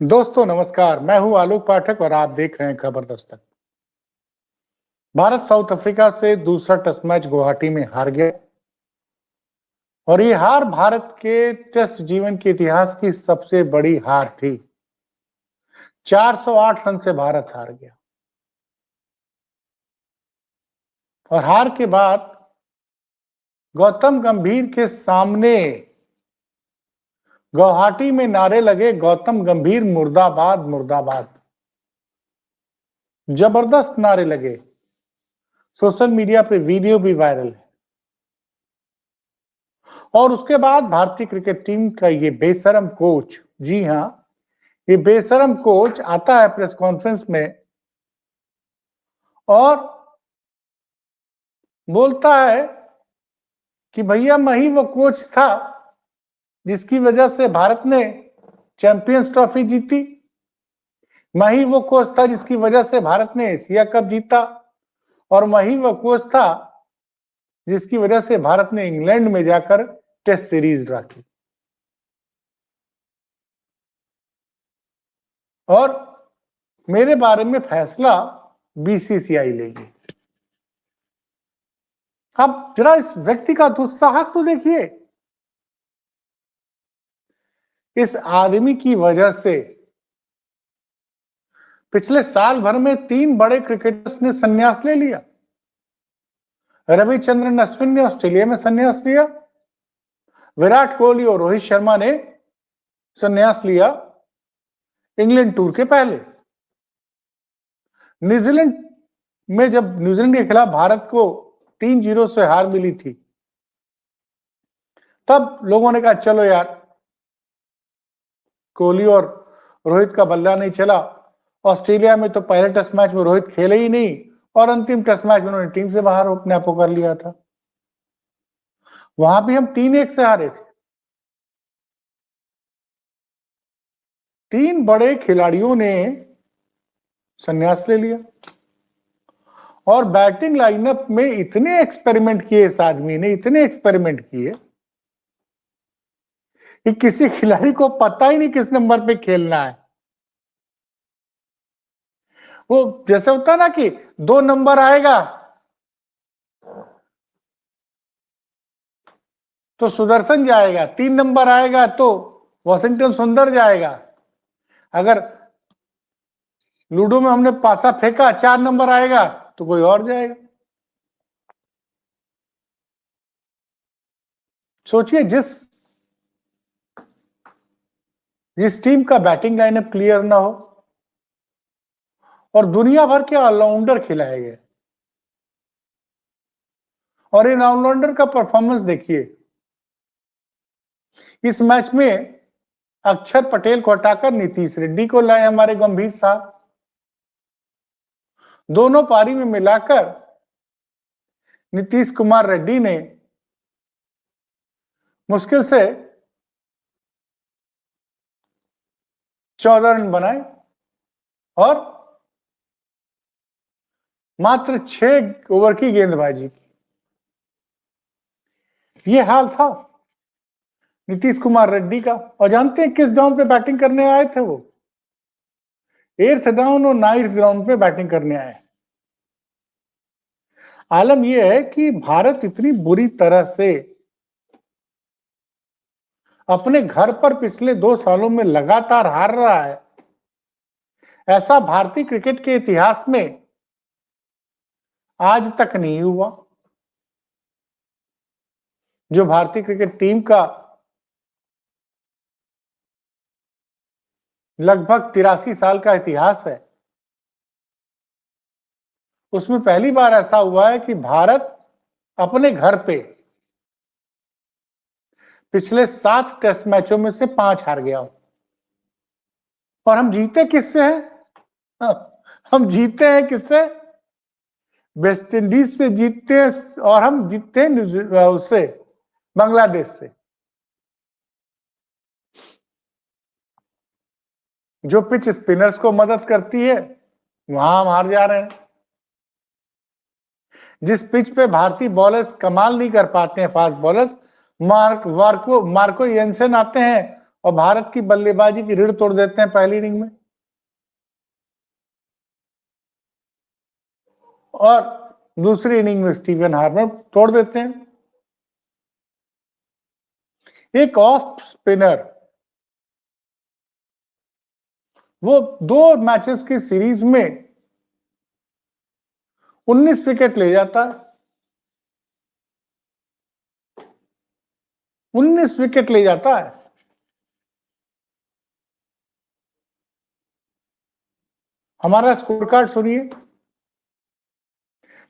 दोस्तों नमस्कार, मैं हूं आलोक पाठक और आप देख रहे हैं खबर दस्तक। भारत साउथ अफ्रीका से दूसरा टेस्ट मैच गुवाहाटी में हार गया और ये हार भारत के टेस्ट जीवन के इतिहास की सबसे बड़ी हार थी। 408 रन से भारत हार गया और हार के बाद गौतम गंभीर के सामने गुवाहाटी में नारे लगे, गौतम गंभीर मुर्दाबाद मुर्दाबाद। जबरदस्त नारे लगे। सोशल मीडिया पे वीडियो भी वायरल है। और उसके बाद भारतीय क्रिकेट टीम का ये बेशरम कोच, जी हां, ये बेशरम कोच आता है प्रेस कॉन्फ्रेंस में और बोलता है कि भैया मैं ही वो कोच था जिसकी वजह से भारत ने चैंपियंस ट्रॉफी जीती। मैं ही वो कोच था जिसकी वजह से भारत ने एशिया कप जीता और मैं ही वो कोच था जिसकी वजह से भारत ने इंग्लैंड में जाकर टेस्ट सीरीज ड्रा की। और मेरे बारे में फैसला बीसीसीआई लेगी। अब जरा इस व्यक्ति का दुस्साहस तो देखिए। इस आदमी की वजह से पिछले साल भर में 3 बड़े क्रिकेटर्स ने संन्यास ले लिया। रविचंद्रन अश्विन ने ऑस्ट्रेलिया में संन्यास लिया, विराट कोहली और रोहित शर्मा ने संन्यास लिया इंग्लैंड टूर के पहले। न्यूजीलैंड में जब न्यूजीलैंड के खिलाफ भारत को 3-0 से हार मिली थी, तब लोगों ने कहा चलो यार, कोहली और रोहित का बल्ला नहीं चला। ऑस्ट्रेलिया में तो पहले टेस्ट मैच में रोहित खेले ही नहीं और अंतिम टेस्ट मैच में उन्होंने टीम से बाहर अपने आप को कर लिया था। वहां भी हम 3-1 से हारे थे। 3 बड़े खिलाड़ियों ने संन्यास ले लिया और बैटिंग लाइनअप में इतने एक्सपेरिमेंट किए, इस आदमी ने इतने एक्सपेरिमेंट किए कि किसी खिलाड़ी को पता ही नहीं किस नंबर पे खेलना है। वो जैसे होता है ना कि 2 नंबर आएगा तो सुदर्शन जाएगा, 3 नंबर आएगा तो वॉशिंगटन सुंदर जाएगा। अगर लूडो में हमने पासा फेंका, 4 नंबर आएगा तो कोई और जाएगा। सोचिए, जिस टीम का बैटिंग लाइनअप क्लियर ना हो और दुनिया भर के ऑलराउंडर खिलाए गए और इन ऑलराउंडर का परफॉर्मेंस देखिए। इस मैच में अक्षर पटेल को हटाकर नीतीश रेड्डी को लाए हमारे गंभीर साहब। दोनों पारी में मिलाकर नीतीश कुमार रेड्डी ने मुश्किल से 14 रन बनाए और मात्र 6 ओवर की गेंदबाजी की। यह हाल था नीतीश कुमार रेड्डी का। और जानते हैं किस डाउन पे बैटिंग करने आए थे वो? 8th डाउन और 9th डाउन पे बैटिंग करने आए। आलम यह है कि भारत इतनी बुरी तरह से अपने घर पर पिछले 2 सालों में लगातार हार रहा है, ऐसा भारतीय क्रिकेट के इतिहास में आज तक नहीं हुआ। जो भारतीय क्रिकेट टीम का लगभग 83 साल का इतिहास है, उसमें पहली बार ऐसा हुआ है कि भारत अपने घर पे पिछले 7 टेस्ट मैचों में से 5 हार गया हो। और हम जीते किससे हैं? हम जीते हैं किससे? वेस्ट इंडीज से जीतते हैं और हम जीतते हैं उससे, बांग्लादेश से। जो पिच स्पिनर्स को मदद करती है वहां हम हार जा रहे हैं। जिस पिच पे भारतीय बॉलर्स कमाल नहीं कर पाते हैं, फास्ट बॉलर्स, मार्को येंसन आते हैं और भारत की बल्लेबाजी की रीढ़ तोड़ देते हैं पहली इनिंग में, और दूसरी इनिंग में स्टीवन हार्पर तोड़ देते हैं। एक ऑफ स्पिनर वो 2 मैचेस की सीरीज में 19 विकेट ले जाता है, 19 विकेट ले जाता है। हमारा स्कोर कार्ड सुनिए।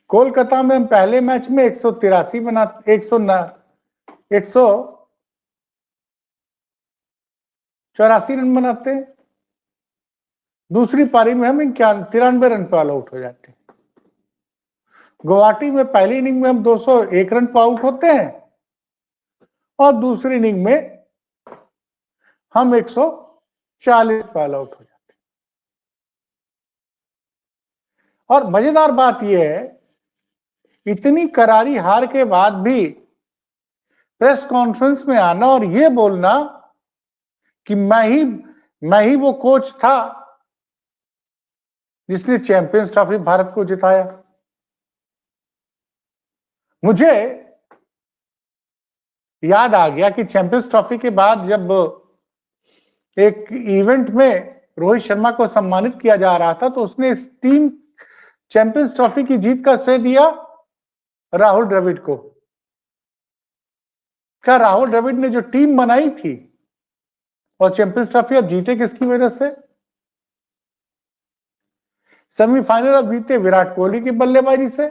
कोलकाता में हम पहले मैच में 183 बना 184 रन बनाते हैं, दूसरी पारी में हम 93 रन पर ऑल आउट हो जाते हैं। गुवाहाटी में पहली इनिंग में हम 201 रन पर आउट होते हैं और दूसरी इनिंग में हम 140 पर ऑल आउट हो जाते हैं। और मजेदार बात यह है, इतनी करारी हार के बाद भी प्रेस कॉन्फ्रेंस में आना और यह बोलना कि मैं ही वो कोच था जिसने चैंपियंस ट्रॉफी भारत को जिताया। मुझे याद आ गया कि चैंपियंस ट्रॉफी के बाद जब एक इवेंट में रोहित शर्मा को सम्मानित किया जा रहा था तो उसने इस टीम चैंपियंस ट्रॉफी की जीत का श्रेय दिया राहुल द्रविड़ को। क्या राहुल द्रविड़ ने जो टीम बनाई थी और चैंपियंस ट्रॉफी अब जीते किसकी वजह से? सेमीफाइनल अब जीते विराट कोहली की बल्लेबाजी से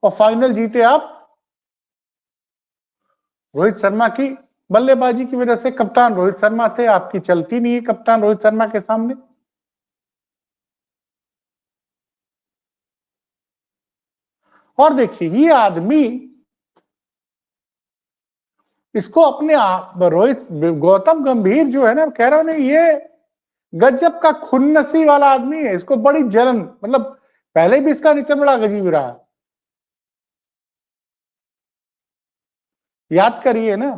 और फाइनल जीते आप रोहित शर्मा की बल्लेबाजी की वजह से। कप्तान रोहित शर्मा थे, आपकी चलती नहीं है कप्तान रोहित शर्मा के सामने। और देखिए ये आदमी इसको अपने रोहित गौतम गंभीर जो है ना, कह रहा हूं नहीं, ये गजब का खुन्नसी वाला आदमी है, इसको बड़ी जलन, मतलब पहले भी इसका नेचर बड़ा अजीब रहा। याद करिए ना,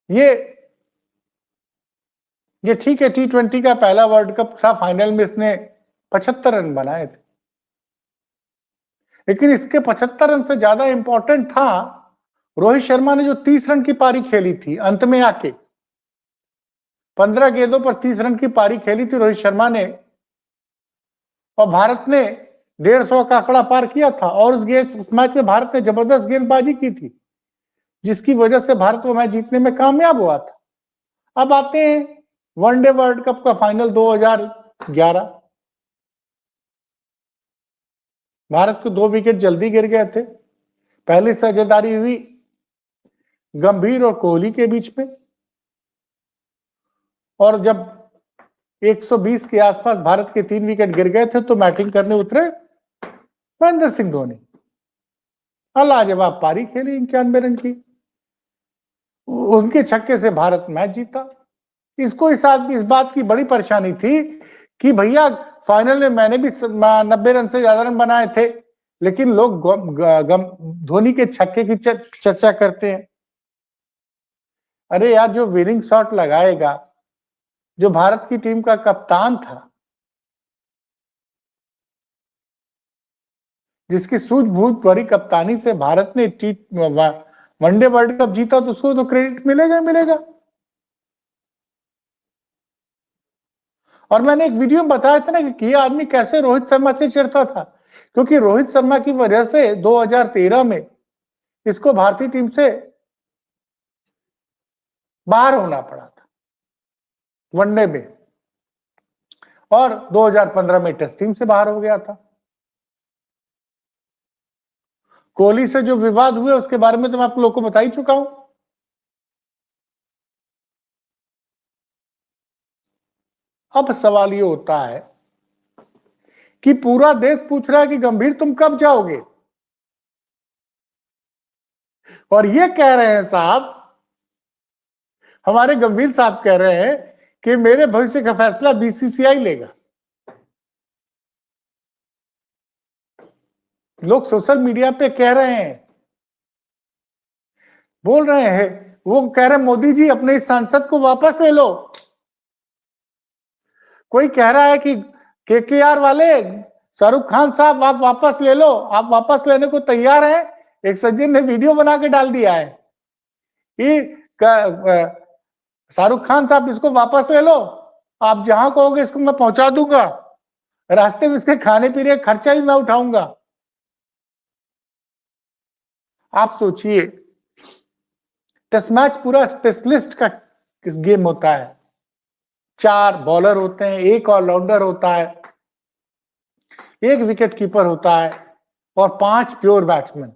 ये ठीक है T20 का पहला वर्ल्ड कप था, फाइनल में इसने 75 रन बनाए थे, लेकिन इसके 75 रन से ज्यादा इंपॉर्टेंट था रोहित शर्मा ने जो 30 रन की पारी खेली थी अंत में आके, 15 गेंदों पर 30 रन की पारी खेली थी रोहित शर्मा ने, और भारत ने 150 का आंकड़ा पार किया था। और उस मैच में भारत ने जबरदस्त गेंदबाजी की थी जिसकी वजह से भारत को मैच जीतने में कामयाब हुआ था। अब आते हैं वनडे वर्ल्ड कप का फाइनल 2011। भारत को 2 विकेट जल्दी गिर गए थे। पहली साझेदारी हुई गंभीर और कोहली के बीच में, और जब 120 के आसपास भारत के 3 विकेट गिर गए थे तो बैटिंग करने उतरे महेंद्र सिंह धोनी। लाजवाब पारी खेली 91 रन की, उनके छक्के से भारत मैच जीता। इसको इस बात की बड़ी परेशानी थी कि भैया फाइनल में मैंने भी 90 रन से ज्यादा रन बनाए थे, लेकिन लोग धोनी के छक्के की चर्चा करते हैं। अरे यार, जो विनिंग शॉट लगाएगा, जो भारत की टीम का कप्तान था, जिसकी सूझबूझ भरी कप्तानी से भारत ने वनडे वर्ल्ड कप जीता, तो उसको तो क्रेडिट मिलेगा मिलेगा। और मैंने एक वीडियो में बताया था ना कि ये आदमी कैसे रोहित शर्मा से चिढ़ता था, क्योंकि रोहित शर्मा की वजह से 2013 में इसको भारतीय टीम से बाहर होना पड़ा था वनडे में, और 2015 में टेस्ट टीम से बाहर हो गया था। कोहली से जो विवाद हुए उसके बारे में तो मैं आप लोगों को बता ही चुका हूं। अब सवाल ये होता है कि पूरा देश पूछ रहा है कि गंभीर तुम कब जाओगे, और ये कह रहे हैं साहब, हमारे गंभीर साहब कह रहे हैं कि मेरे भविष्य का फैसला बीसीसीआई लेगा। लोग सोशल मीडिया पे कह रहे हैं बोल रहे हैं, वो कह रहे मोदी जी अपने इस सांसद को वापस ले लो। कोई कह रहा है कि केकेआर वाले शाहरुख खान साहब आप वापस ले लो, आप वापस लेने को तैयार हैं। एक सज्जन ने वीडियो बना के डाल दिया है कि शाहरुख खान साहब इसको वापस ले लो, आप जहां कहोगे इसको मैं पहुंचा दूंगा, रास्ते में इसके खाने पीने का खर्चा भी मैं उठाऊंगा। आप सोचिए, टेस्ट मैच पूरा स्पेशलिस्ट का गेम होता है। 4 बॉलर होते हैं, 1 ऑलराउंडर होता है, 1 विकेट कीपर होता है और 5 प्योर बैट्समैन।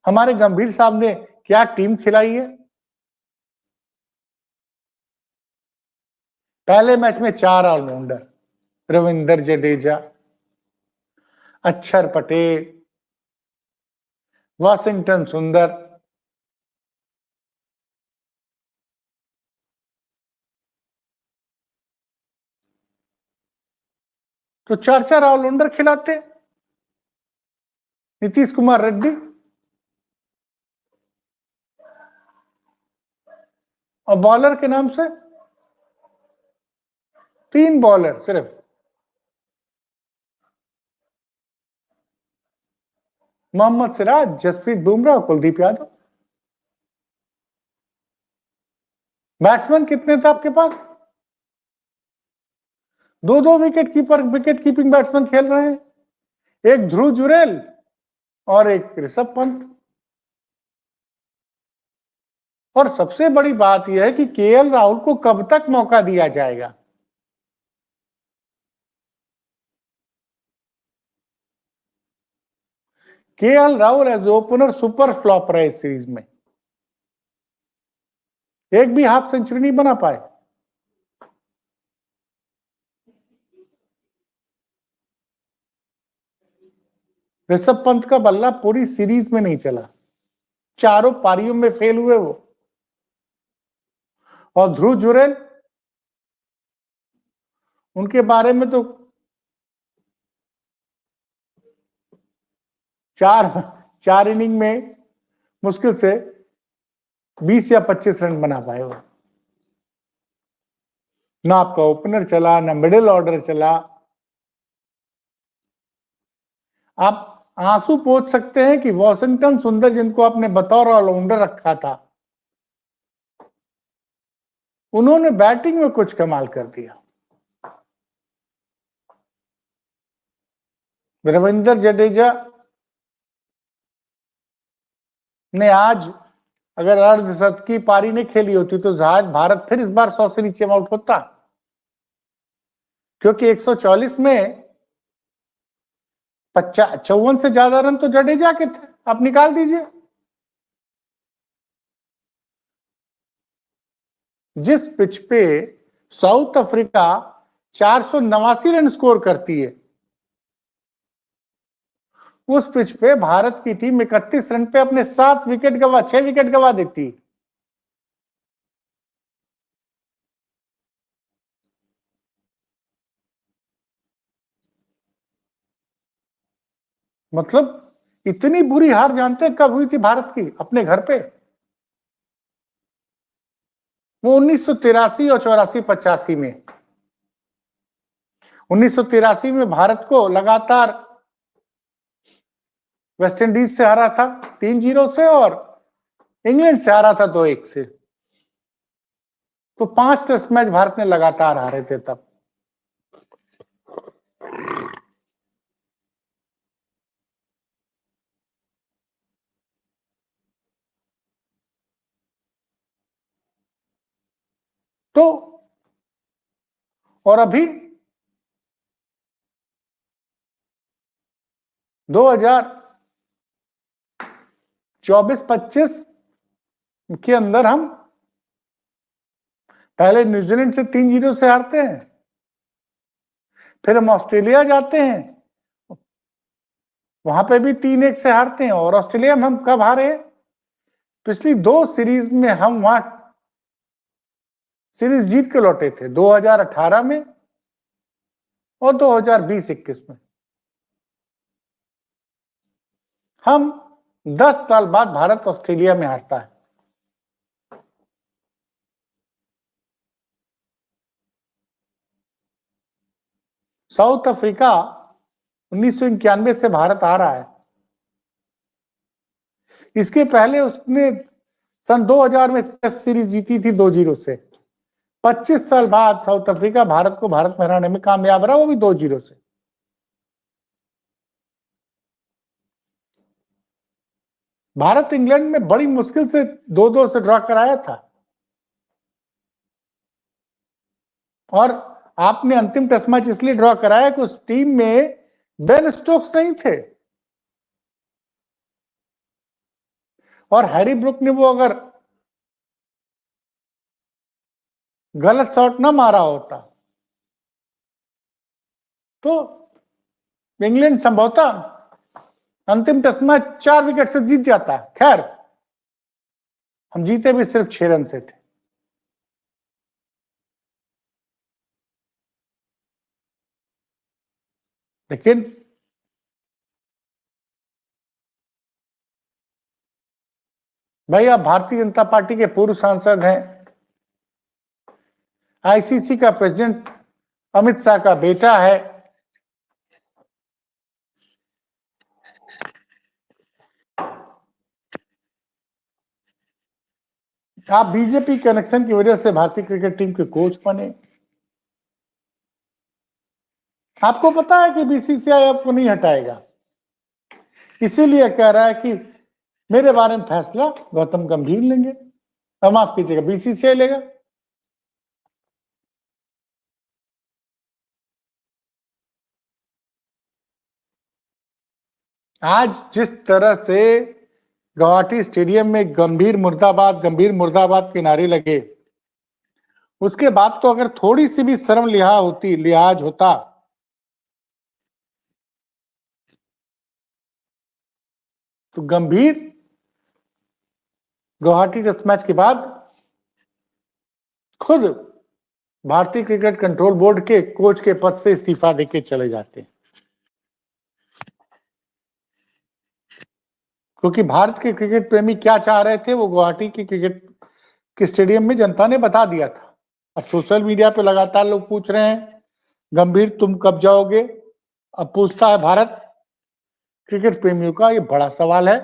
हमारे गंभीर साहब ने क्या टीम खिलाई है। पहले मैच में 4 ऑलराउंडर, रविंद्र जडेजा, अक्षर पटेल, वाशिंगटन सुंदर, तो 4 ऑलराउंडर खिलाते। नीतीश कुमार रेड्डी और बॉलर के नाम से 3 बॉलर सिर्फ, मोहम्मद सिराज, जसप्रीत बुमराह, कुलदीप यादव। बैट्समैन कितने थे आपके पास? 2 विकेट कीपिंग बैट्समैन खेल रहे हैं, एक ध्रुव जुरेल और एक ऋषभ पंत। और सबसे बड़ी बात यह है कि केएल राहुल को कब तक मौका दिया जाएगा। KL Rahul as opener super flop रहे इस सीरीज में, एक भी हाफ सेंचुरी नहीं बना पाए। ऋषभ पंत का बल्ला पूरी सीरीज में नहीं चला, 4 पारियों में फेल हुए वो। और ध्रुव जुरेल, उनके बारे में तो 4 इनिंग में मुश्किल से 20 या 25 रन बना पाए वो। ना आपका ओपनर चला, ना मिडिल ऑर्डर चला। आप आंसू पोंछ सकते हैं कि वॉशिंगटन सुंदर, जिनको आपने बतौर ऑलराउंडर रखा था, उन्होंने बैटिंग में कुछ कमाल कर दिया। रविंद्र जडेजा ने आज अगर अर्धशतकी पारी नहीं खेली होती तो शायद भारत फिर इस बार 100 से नीचे आउट होता, क्योंकि 140 में 54 से ज्यादा रन तो जडेजा के थे। आप निकाल दीजिए। जिस पिच पे साउथ अफ्रीका 489 रन स्कोर करती है, उस पिच पे भारत की टीम 31 रन पे अपने 6 विकेट गवा देती है। मतलब इतनी बुरी हार जानते हैं कब हुई थी भारत की अपने घर पे? वो 1983 और 84-85 में। 1983 में भारत को लगातार वेस्ट इंडीज से हारा था 3-0 से, और इंग्लैंड से हारा था 2-1 से। तो 5 टेस्ट मैच भारत ने लगातार हारे थे तब। तो और अभी 2024-25 के अंदर हम पहले न्यूजीलैंड से 3-0 से हारते हैं, फिर हम ऑस्ट्रेलिया जाते हैं, वहां पे भी 3-1 से हारते हैं। और ऑस्ट्रेलिया में हम कब हारे? पिछली 2 सीरीज में हम वहां सीरीज जीत के लौटे थे, 2018 में और 2020-21 में। हम 10 साल बाद भारत ऑस्ट्रेलिया में हारता है। साउथ अफ्रीका 1991 से भारत आ रहा है। इसके पहले उसने सन 2000 में टेस्ट सीरीज जीती थी 2-0 से। 25 साल बाद साउथ अफ्रीका भारत को भारत में हराने में कामयाब रहा, वो भी 2-0 से। भारत इंग्लैंड में बड़ी मुश्किल से 2-2 से ड्रॉ कराया था, और आपने अंतिम टेस्ट मैच इसलिए ड्रॉ कराया कि उस टीम में बेन स्टोक्स नहीं थे, और हैरी ब्रुक ने वो अगर गलत शॉट ना मारा होता तो इंग्लैंड संभवतः अंतिम टेस्ट मैच 4 विकेट से जीत जाता। खैर, हम जीते भी सिर्फ 6 रन से थे। लेकिन भाई, आप भारतीय जनता पार्टी के पूर्व सांसद हैं, आईसीसी का प्रेसिडेंट अमित शाह का बेटा है, आप बीजेपी कनेक्शन की वजह से भारतीय क्रिकेट टीम के कोच बने। आपको पता है कि बीसीसीआई आपको नहीं हटाएगा, इसीलिए कह रहा है कि मेरे बारे में फैसला गौतम गंभीर लेंगे, माफ कीजिएगा, बीसीसीआई लेगा। आज जिस तरह से गुवाहाटी स्टेडियम में गंभीर मुर्दाबाद के नारे लगे, उसके बाद तो अगर थोड़ी सी भी शर्म लिहाज होता तो गंभीर गुवाहाटी टेस्ट मैच के बाद खुद भारतीय क्रिकेट कंट्रोल बोर्ड के कोच के पद से इस्तीफा देके चले जाते, क्योंकि भारत के क्रिकेट प्रेमी क्या चाह रहे थे वो गुवाहाटी के क्रिकेट के स्टेडियम में जनता ने बता दिया था। अब सोशल मीडिया पे लगातार लोग पूछ रहे हैं, गंभीर तुम कब जाओगे? अब पूछता है भारत क्रिकेट प्रेमियों का ये बड़ा सवाल है।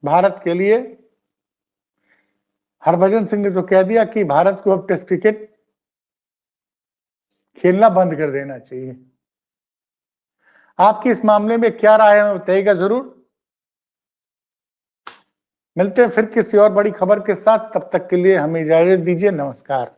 भारत के लिए हरभजन सिंह ने तो कह दिया कि भारत को अब टेस्ट क्रिकेट खेलना बंद कर देना चाहिए। आपकी इस मामले में क्या राय है, बताइएगा जरूर। मिलते हैं फिर किसी और बड़ी खबर के साथ, तब तक के लिए हमें इजाजत दीजिए। नमस्कार।